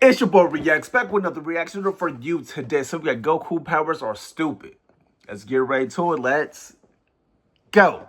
It's your boy Reacts back with another reaction for you today. So we got Goku powers are stupid. Let's get right to it. Let's go.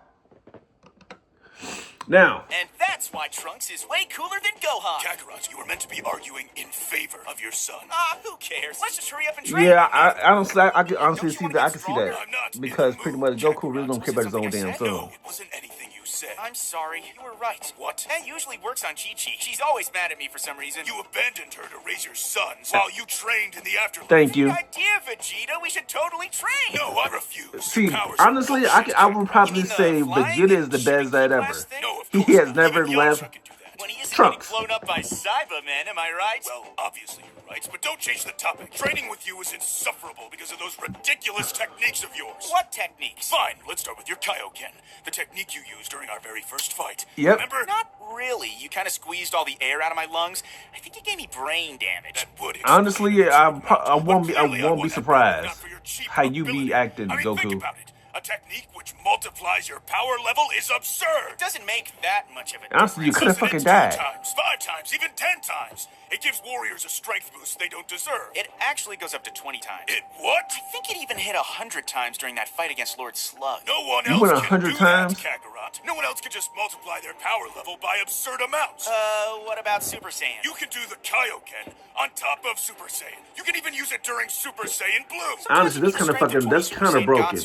Now. And that's why Trunks is way cooler than Gohan. Kakarot, you were meant to be arguing in favor of your son. Who cares? Let's just hurry up and train. Yeah, I can honestly see that. I can see that. I'm not because in the pretty mood, much Goku really Kakarot. don't care about his own damn son. No, it wasn't anything you said. I'm sorry. You were right. What? That usually works on Chi-Chi. She's always mad at me for some reason. You abandoned her to raise your sons while you trained in the afterlife. Thank you. Good idea, Vegeta. We should totally train. No, I refuse. See, honestly, I would probably say Vegeta is the best dad ever. No, of He course has not. never Even left Yamcha can do that. When he isn't Trunks. getting blown up by Cybermen, am I right? Well, obviously you're right, but don't change the topic. Training with you is insufferable because of those ridiculous techniques of yours. What techniques? Fine, let's start with your Kaioken, the technique you used during our very first fight. Yep. Remember? Not really. You kind of squeezed all the air out of my lungs. I think you gave me brain damage. That would explain Honestly, it. I won't be Clearly, I won't be want that surprised not for your cheap how you be ability. acting, I mean, Goku. think about it. A technique which multiplies your power level is absurd. It doesn't make that much of a Honestly, you difference. could have Listen, fucking it's 2 died. times, 5 times, even 10 times. It gives warriors a strength boost they don't deserve. It actually goes up to 20 times. It what? I think it even hit 100 times during that fight against Lord Slug. No one You else went can 100 do times? that, Kakarot. No one else can just multiply their power level by absurd amounts. What about Super Saiyan? You can do the Kaioken on top of Super Saiyan. You can even use it during Super Saiyan Blue. Honestly, that's kind of fucking. That's kind of broken.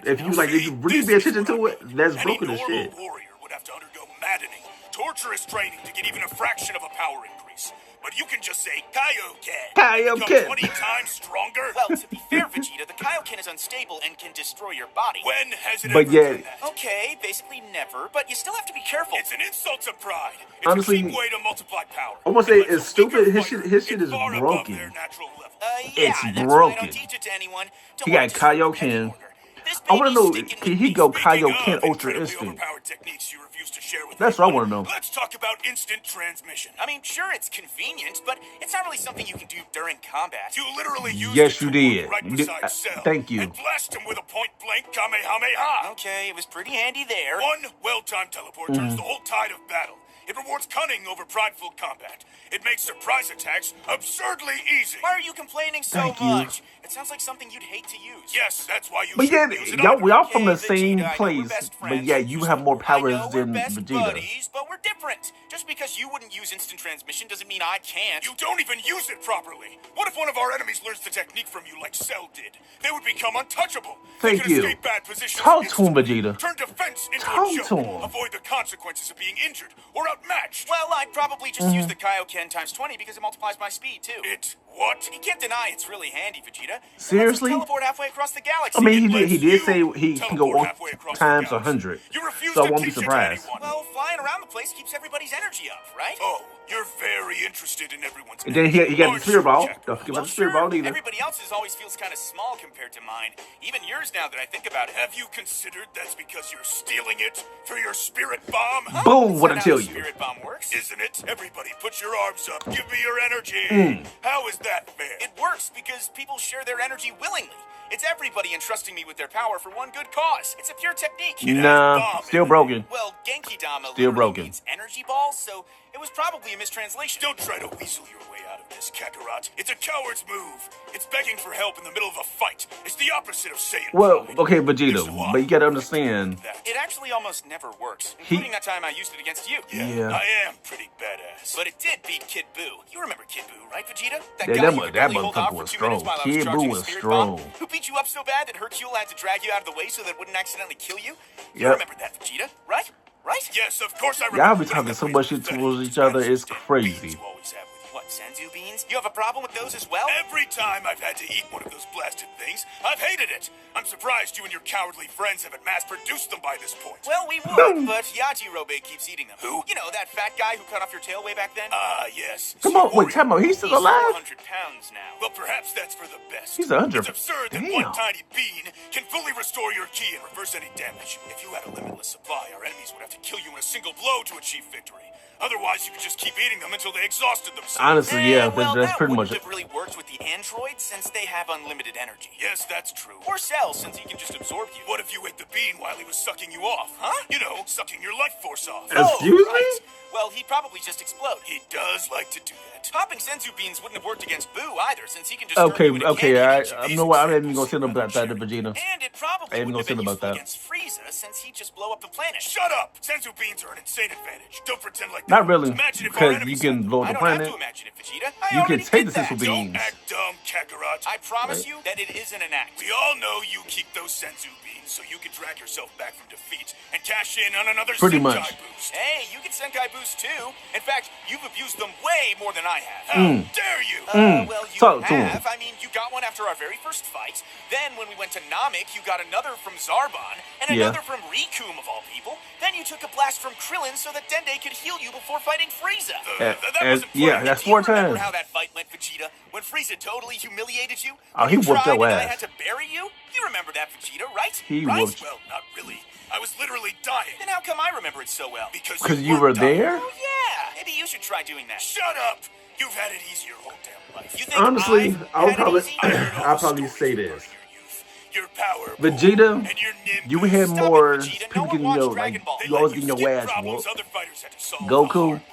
If you really pay attention to it, that's Any broken as normal shit. warrior would have to undergo maddening, torturous training to get even a fraction of a power increase. But you can just say Kaioken. Kaioken. Become 20 times stronger. Well, to be fair, Vegeta, the Kaioken is unstable and can destroy your body. When has it But ever yet- done that? Okay, basically never, but you still have to be careful. It's an insult to pride. It's Honestly, a cheap way to multiply power. I wanna say It lets it's a weaker stupid. His fighter shit get is far above broken. their natural level. Yeah, It's that's why I broken. don't teach it to anyone. Don't He got want to penny Kaioken. order. This I want to baby's know, sticking can with he me. go Speaking Kaioken of Ultra incredibly Instinct? overpowered techniques you refuse to share with That's what I anyone, wanna know. Let's talk about instant transmission. I mean, sure, it's convenient, but it's not really something you can do during combat. You literally used Yes, it you to did. walk right You did- beside Cell thank you. and blast him with a point-blank Kamehameha. Okay, it was pretty handy there. One well-timed teleport turns the whole tide of battle. It rewards cunning over prideful combat. It makes surprise attacks absurdly easy. Why are you complaining so Thank you. much? It sounds like something you'd hate to use. Yes, that's why you But yeah, shouldn't use it y'all, we all either. from the Okay, same Vegeta, I know we're place, best but friends. yeah, you have more I powers know we're than best Vegeta. buddies, but we're different. Just because you wouldn't use instant transmission doesn't mean I can't. You don't even use it properly. What if one of our enemies learns the technique from you like Cell did? They would become untouchable. Thank they could you. escape bad positions Talk to him, instantly, Vegeta. Turn defense into Talk a joke. to him. Avoid the consequences of being injured or outmatched. Well, I'd probably just use the Kaioken times 20 because it multiplies my speed, too. It what? You can't deny it's really handy, Vegeta. It lets us Seriously? teleport halfway across the galaxy. I mean, It he lets did say you he can go teleport halfway across the times galaxy. 100, You refuse so I to won't be teach it to surprised. anyone. Well, flying around the place keeps everybody's energy up, right? Oh, you're very interested in everyone's. And then he got the Aren't spirit you, ball. Jack? Don't forget Well, about the spirit sure. ball either. Everybody else's always feels kind of small compared to mine. Even yours, now that I think about it. Have you considered that's because you're stealing it for your spirit bomb? Boom! Is What that I how tell the you. Spirit bomb works? Isn't it? Everybody put your arms up. Give me your energy. How is that fair? It works because people share their energy willingly. It's everybody entrusting me with their power for one good cause. It's a pure technique. Nah, still broken. Well, Genki Dama Still literally broken. means energy balls, so it was probably a mistranslation. Don't try to weasel your way out of this, Kakarot. It's a coward's move. It's begging for help in the middle of a fight. It's the opposite of saying. Well, okay, There's Vegeta, why. but you gotta understand. It actually almost never works, including that time I used it against you. Yeah. I am pretty badass. But it did beat Kid Buu. You remember Kid Buu, right, Vegeta? Yeah, guy that you mo- could that barely hold motherfucker out for was 2 minutes strong. while I was Kid charging Buu a was spirit strong. bomb, who beat you up so bad that Hercule had to drag you out of the way so that it wouldn't accidentally kill you? You Yep. remember that, Vegeta, right? Right? Yes, of course I remember. Y'all be putting talking the so praise much shit pathetic towards each beans other, it's you crazy. always have with you. What, Senzu beans? You have a problem with those as well? Every time I've had to eat one of those blasted things, I've hated it. I'm surprised you and your cowardly friends haven't mass-produced them by this point. Well, we would, but Yajirobe keeps eating them. Who? You know, that fat guy who cut off your tail way back then? Yes. Come on, wait, tell me, he's still He's alive? 400 pounds now. Well, perhaps that's for the best. He's 100. It's absurd that Damn. one tiny bean can fully restore your ki and reverse any damage. If you had a limitless supply, our enemies would have to kill you in a single blow to achieve victory. Otherwise, you could just keep eating them until they exhausted themselves. honestly, yeah, Well, that's that pretty wouldn't much it. have really worked with the androids since they have unlimited energy. Yes, that's true. Or cells, since he can just absorb you. What if you ate the bean while he was sucking you off? Huh? You know, sucking your life force off. Excuse right. me? Well, he'd probably just explode. He does like to do that. Popping senzu beans wouldn't have worked against Boo either, since he can just Okay, turn you into okay, candy all and right. eat you. You know what? I'm not even gonna say about that, Vegeta. And it probably I ain't wouldn't have gonna been say useful about that. against Frieza, since he'd just blow up the planet. Shut up! Senzu beans are an insane advantage. Don't pretend like Not that. really, Imagine if our because you enemies can had blow I the don't have planet. to imagine it, Vegeta. I You can already take did the that. senzu Don't beans. act dumb, Kakarot. I promise you that it isn't an act. We all know you keep those senzu beans so you can drag yourself back from defeat and cash in on another Pretty Sentai much. boost. Hey, you can Senkai boost too. In fact, you've abused them way more than I have. How dare you? Well, you Talk to him. have. I mean, you got one after our very first fight. Then, when we went to Namek, you got another from Zarbon, and Yeah. another from Rikum, of all people. Then you took a blast from Krillin so that Dende could heal you before fighting Frieza. That wasn't Yeah, planned. that's Do you 4 remember times. how that fight went, Vegeta? When Frieza totally humiliated you? Oh, When he you whooped tried your and I ass. had to bury you? You remember that, Vegeta, right? He right? whooped- Well, not really. I was literally dying. Then how come I remember it so well? Because You were weren't dying. there? Oh, yeah. Maybe you should try doing that. Shut up! You've had it easy your whole damn life. You think Honestly, I've I would had it probably, easy? I heard all I'll the probably stories say regarding this. your youth, your power, Vegeta, and your nimbus. you had Stop more it, Vegeta. people No getting one your, watched like, Dragon Ball. They you let always you getting your skip ass problems whooped. other fighters had to solve the Goku, hard way.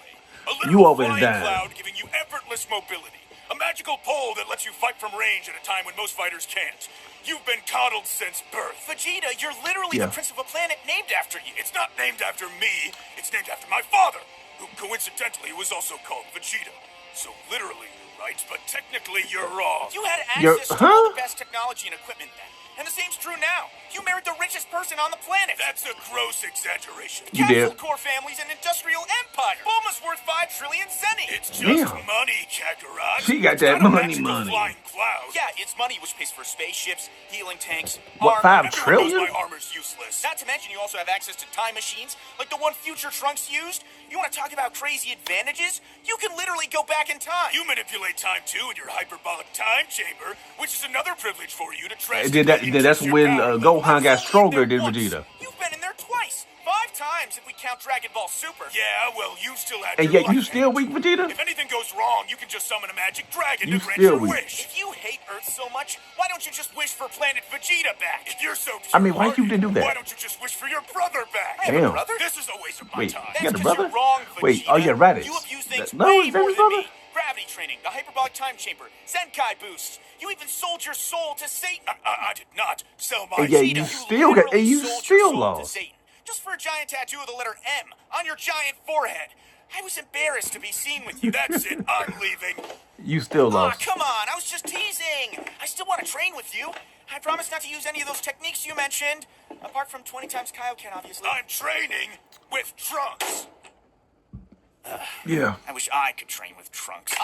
A you literal always flying died. cloud giving you effortless mobility. A magical pole that lets you fight from range at a time when most fighters can't. You've been coddled since birth. Vegeta, you're literally Yeah. the prince of a planet named after you. It's not named after me. It's named after my father, who coincidentally was also called Vegeta. So literally you're right, but technically you're wrong. You had You're- access to all huh? the best technology and equipment then. And the same's true now. You married the richest person on the planet. That's a gross exaggeration. You Capsule did. Corps family's an industrial empire. Bulma's worth 5 trillion zenny. It's just Damn. money, Kakarot. She got It's that not a money, magical money. flying cloud. Yeah, it's money which pays for spaceships, healing tanks, What, armor. 5 Everyone trillion? knows my armor's useless. Not to mention you also have access to time machines, like the one Future Trunks used. You want to talk about crazy advantages? You can literally go back in time. You manipulate time too in your hyperbolic time chamber, which is another privilege for you to trust. And then that's when Gohan got stronger than Once. Vegeta. You've been in there twice. 5 times if we count Dragon Ball Super. Yeah, well, you still had And your yet you life still hand. weak, Vegeta? If anything goes wrong, you can just summon a magic dragon You to grant still your weak. wish. If you hate Earth so much, why don't you just wish for planet Vegeta back? If you're so I mean, why you pure-hearted, didn't do that? Why don't you just wish for your brother back? I have a Damn. brother? This is a waste of my Wait, time. you That's got a 'cause brother? you're wrong, Vegeta. Wait, oh yeah, Raditz. You abuse things No, way is that more his than brother? me. Gravity training, the hyperbolic time chamber, Senkai boosts. You even sold your soul to Satan. I did not sell my And yet Vegeta, you still got, and literally you sold your still soul to lost. Satan. Just for a giant tattoo of the letter M on your giant forehead. I was embarrassed to be seen with you. That's it. I'm leaving. You still Aw, lost. come on. I was just teasing. I still want to train with you. I promise not to use any of those techniques you mentioned. Apart from 20 times Kaioken, obviously. I'm training with Trunks. Yeah. I wish I could train with Trunks.